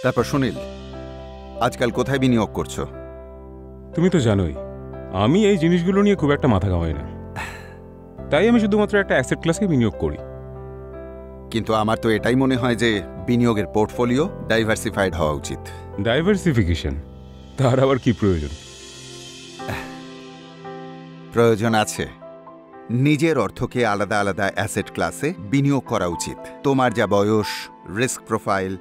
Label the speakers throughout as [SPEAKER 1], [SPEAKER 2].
[SPEAKER 1] তারপর সুনীল, আজকাল কোথায় বিনিয়োগ করছো?
[SPEAKER 2] তুমি তো জানোই আমি এই জিনিসগুলো নিয়ে খুব একটা মাথা ঘামাই না, তাই আমি শুধুমাত্র একটা অ্যাসেট ক্লাসে বিনিয়োগ করি।
[SPEAKER 1] কিন্তু আমার তো এটাই মনে হয় যে বিনিয়োগের পোর্টফোলিও ডাইভার্সিফাইড হওয়া উচিত।
[SPEAKER 2] ডাইভার্সিফিকেশন, তার আবার কি প্রয়োজন?
[SPEAKER 1] প্রয়োজন আছে। নিজের অর্থকে আলাদা আলাদা অ্যাসেট ক্লাসে বিনিয়োগ করা উচিত। তোমার যা বয়স, রিস্ক প্রোফাইল,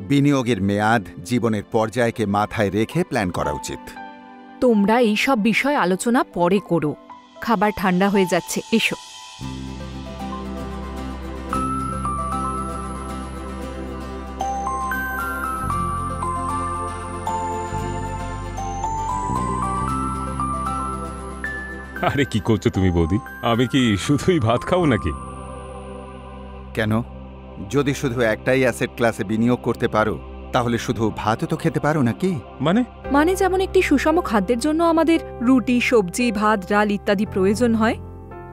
[SPEAKER 1] বিনিয়োগের মেয়াদ, জীবনের পর্যায়কে মাথায় রেখে প্ল্যান করা উচিত।
[SPEAKER 3] তোমরা এই সব বিষয় আলোচনা পরে করো, খাবার ঠান্ডা হয়ে যাচ্ছে, এসো।
[SPEAKER 2] আরে কি করছো তুমি বৌদি? আমি কি শুধুই ভাত খাও নাকি?
[SPEAKER 1] কেন? যদি শুধু একটাই অ্যাসেট ক্লাসে বিনিয়োগ করতে পারো তাহলে শুধু ভাতও তো খেতে পারো নাকি?
[SPEAKER 3] মানে যেমন একটি সুষম খাদ্যের জন্য আমাদের রুটি, সবজি, ভাত, ডাল ইত্যাদি প্রয়োজন হয়,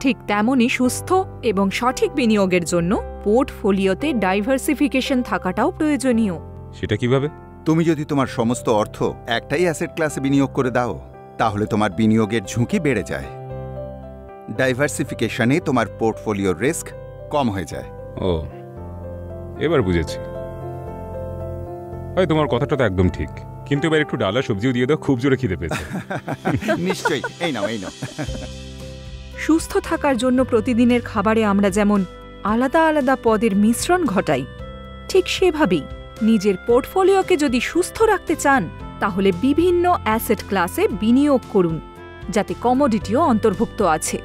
[SPEAKER 3] ঠিক তেমনই সুস্থ এবং সঠিক বিনিয়োগের জন্য পোর্টফোলিওতে ডাইভার্সিফিকেশন থাকাটাও প্রয়োজনীয়।
[SPEAKER 2] সেটা কিভাবে?
[SPEAKER 1] তুমি যদি তোমার সমস্ত অর্থ একটাই অ্যাসেট ক্লাসে বিনিয়োগ করে দাও তাহলে তোমার বিনিয়োগের ঝুঁকি বেড়ে যায়। ডাইভার্সিফিকেশনে তোমার পোর্টফোলিওর রিস্ক কম হয়ে যায়।
[SPEAKER 2] ও, এবার বুঝেছি। ভাই তোমার কথাটা তো একদম ঠিক, কিন্তু এবার একটু ডালা সবজিও দিয়ে দাও, খুব জোরে খিদে পেয়েছে।
[SPEAKER 1] নিশ্চয়ই, এই নাও এই নাও।
[SPEAKER 3] সুস্থ থাকার জন্য প্রতিদিনের খাবারে আমরা যেমন আলাদা আলাদা পদের মিশ্রণ ঘটাই, ঠিক সেভাবেই নিজের পোর্টফোলিওকে যদি সুস্থ রাখতে চান তাহলে বিভিন্ন অ্যাসেট ক্লাসে বিনিয়োগ করুন, যাতে কমোডিটিও অন্তর্ভুক্ত আছে।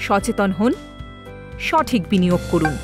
[SPEAKER 3] সচেতন হন, সঠিক বিনিয়োগ করুন।